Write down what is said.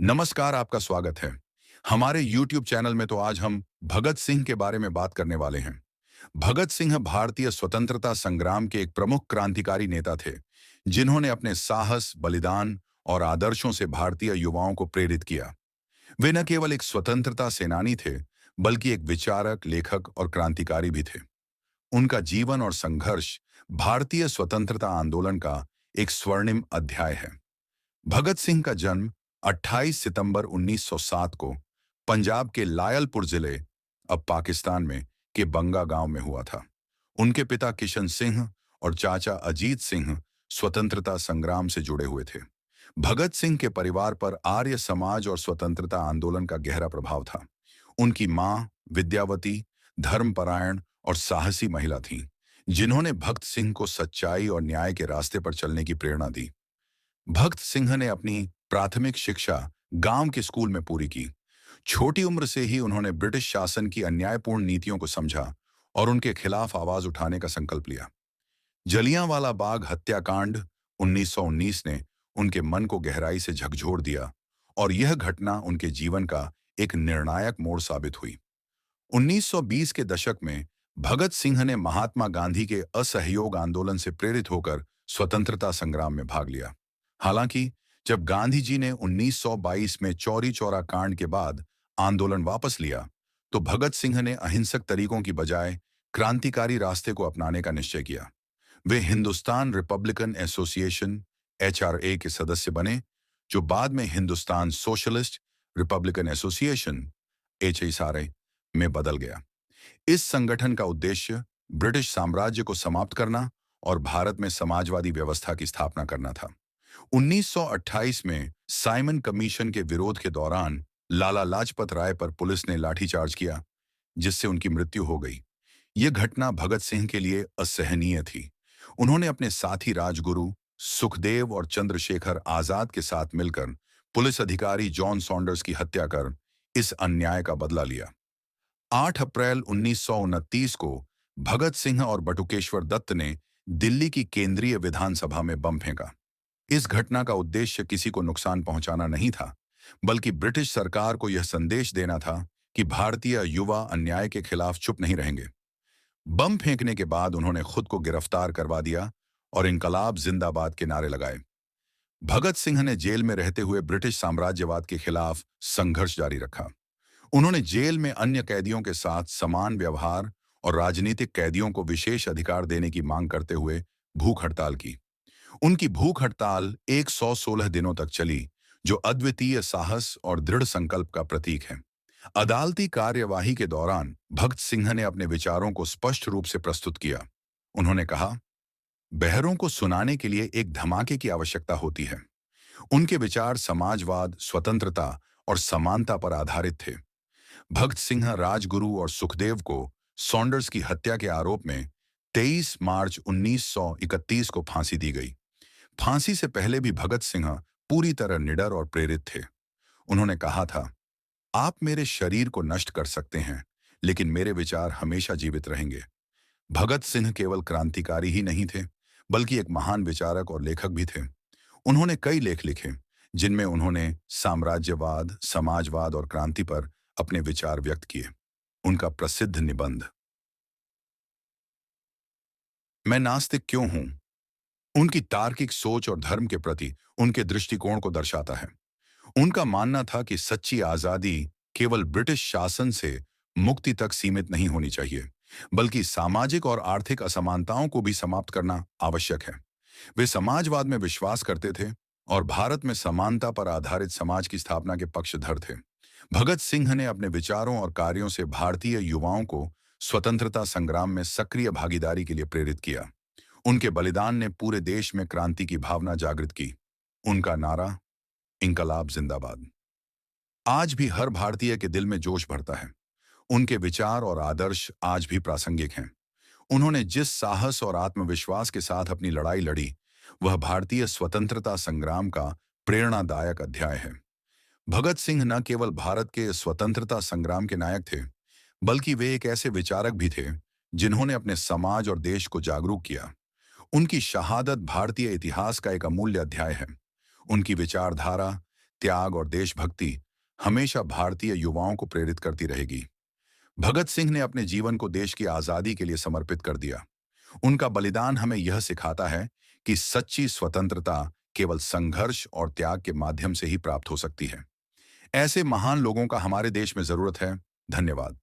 नमस्कार, आपका स्वागत है। हमारे YouTube चैनल में तो आज हम भगत सिंह के बारे में बात करने वाले हैं। भगत सिंह भारतीय स्वतंत्रता संग्राम के एक प्रमुख क्रांतिकारी नेता थे, जिन्होंने अपने साहस, बलिदान और आदर्शों से भारतीय युवाओं को प्रेरित किया। वे न केवल एक स्वतंत्रता सेनानी थे, बल्कि एक विचारक, लेखक और क्रांतिकारी भी थे। उनका जीवन और संघर्ष भारतीय स्वतंत्रता आंदोलन का एक स्वर्णिम अध्याय है। भगत सिंह का जन्म 28 सितंबर 1907 को पंजाब के लायलपुर जिले, अब पाकिस्तान में, के बंगा गांव में हुआ था। उनके पिता किशन सिंह और चाचा अजीत सिंह स्वतंत्रता संग्राम से जुड़े हुए थे। भगत सिंह के परिवार पर आर्य समाज और स्वतंत्रता आंदोलन का गहरा प्रभाव था। उनकी मां विद्यावती धर्मपरायण और साहसी महिला थीं, जिन्होंने भगत सिंह को सच्चाई और न्याय के रास्ते पर चलने की प्रेरणा दी। भगत सिंह ने अपनी प्राथमिक शिक्षा गांव के स्कूल में पूरी की। छोटी उम्र से ही उन्होंने ब्रिटिश शासन की अन्यायपूर्ण नीतियों को समझा और उनके खिलाफ आवाज उठाने का संकल्प लिया। जलियांवाला बाग हत्याकांड 1919 ने उनके मन को गहराई से झकझोर दिया और यह घटना उनके जीवन का एक निर्णायक मोड़ साबित हुई। 1920 के दशक में भगत सिंह ने महात्मा गांधी के असहयोग आंदोलन से प्रेरित होकर स्वतंत्रता संग्राम में भाग लिया। हालांकि जब गांधी जी ने 1922 में चौरी चौरा कांड के बाद आंदोलन वापस लिया, तो भगत सिंह ने अहिंसक तरीकों की बजाय क्रांतिकारी रास्ते को अपनाने का निश्चय किया। वे हिंदुस्तान रिपब्लिकन एसोसिएशन (HRA) के सदस्य बने, जो बाद में Hindustan socialist Republican association (HSRA) में बदल गया। इस संगठन का उद्देश्य ब्रिटिश साम्राज्य को समाप्त करना और भारत में समाजवादी व्यवस्था की स्थापना करना था। 1928 में साइमन कमीशन के विरोध के दौरान लाला लाजपत राय पर पुलिस ने लाठीचार्ज किया, जिससे उनकी मृत्यु हो गई। यह घटना भगत सिंह के लिए असहनीय थी। उन्होंने अपने साथी राजगुरु सुखदेव और चंद्रशेखर आजाद के साथ मिलकर पुलिस अधिकारी जॉन सॉन्डर्स की हत्या कर इस अन्याय का बदला लिया। 8 अप्रैल 1929 को भगत सिंह और बटुकेश्वर दत्त ने दिल्ली की केंद्रीय विधानसभा में बम फेंका। इस घटना का उद्देश्य किसी को नुकसान पहुंचाना नहीं था, बल्कि ब्रिटिश सरकार को यह संदेश देना था कि भारतीय युवा अन्याय के खिलाफ चुप नहीं रहेंगे। बम फेंकने के बाद उन्होंने खुद को गिरफ्तार करवा दिया और इनकलाब जिंदाबाद के नारे लगाए। भगत सिंह ने जेल में रहते हुए ब्रिटिश साम्राज्यवाद के खिलाफ संघर्ष जारी रखा। उन्होंने जेल में अन्य कैदियों के साथ समान व्यवहार और राजनीतिक कैदियों को विशेष अधिकार देने की मांग करते हुए भूख हड़ताल की। उनकी भूख हड़ताल 116 दिनों तक चली, जो अद्वितीय साहस और दृढ़ संकल्प का प्रतीक है। अदालती कार्यवाही के दौरान भगत सिंह ने अपने विचारों को स्पष्ट रूप से प्रस्तुत किया। उन्होंने कहा, बहरों को सुनाने के लिए एक धमाके की आवश्यकता होती है। उनके विचार समाजवाद, स्वतंत्रता और समानता पर आधारित थे। भगत सिंह, राजगुरु और सुखदेव को सॉन्डर्स की हत्या के आरोप में 23 मार्च 1931 को फांसी दी गई। फांसी से पहले भी भगत सिंह पूरी तरह निडर और प्रेरित थे। उन्होंने कहा था, आप मेरे शरीर को नष्ट कर सकते हैं, लेकिन मेरे विचार हमेशा जीवित रहेंगे। भगत सिंह केवल क्रांतिकारी ही नहीं थे, बल्कि एक महान विचारक और लेखक भी थे। उन्होंने कई लेख लिखे, जिनमें उन्होंने साम्राज्यवाद, समाजवाद और क्रांति पर अपने विचार व्यक्त किए। उनका प्रसिद्ध निबंध मैं नास्तिक क्यों हूं, उनकी तार्किक सोच और धर्म के प्रति उनके दृष्टिकोण को दर्शाता है। उनका मानना था कि सच्ची आजादी केवल ब्रिटिश शासन से मुक्ति तक सीमित नहीं होनी चाहिए, बल्कि सामाजिक और आर्थिक असमानताओं को भी समाप्त करना आवश्यक है। वे समाजवाद में विश्वास करते थे और भारत में समानता पर आधारित समाज की स्थापना के पक्षधर थे। भगत सिंह ने अपने विचारों और कार्यों से भारतीय युवाओं को स्वतंत्रता संग्राम में सक्रिय भागीदारी के लिए प्रेरित किया। उनके बलिदान ने पूरे देश में क्रांति की भावना जागृत की। उनका नारा, इनकलाब जिंदाबाद, आज भी हर भारतीय के दिल में जोश भरता है। उनके विचार और आदर्श आज भी प्रासंगिक हैं। उन्होंने जिस साहस और आत्मविश्वास के साथ अपनी लड़ाई लड़ी, वह भारतीय स्वतंत्रता संग्राम का प्रेरणादायक अध्याय है। भगत सिंह न केवल भारत के स्वतंत्रता संग्राम के नायक थे, बल्कि वे एक ऐसे विचारक भी थे जिन्होंने अपने समाज और देश को जागरूक किया। उनकी शहादत भारतीय इतिहास का एक अमूल्य अध्याय है। उनकी विचारधारा त्याग और देशभक्ति हमेशा भारतीय युवाओं को प्रेरित करती रहेगी। भगत सिंह ने अपने जीवन को देश की आजादी के लिए समर्पित कर दिया। उनका बलिदान हमें यह सिखाता है कि सच्ची स्वतंत्रता केवल संघर्ष और त्याग के माध्यम से ही प्राप्त हो सकती है। ऐसे महान लोगों का हमारे देश में जरूरत है। धन्यवाद।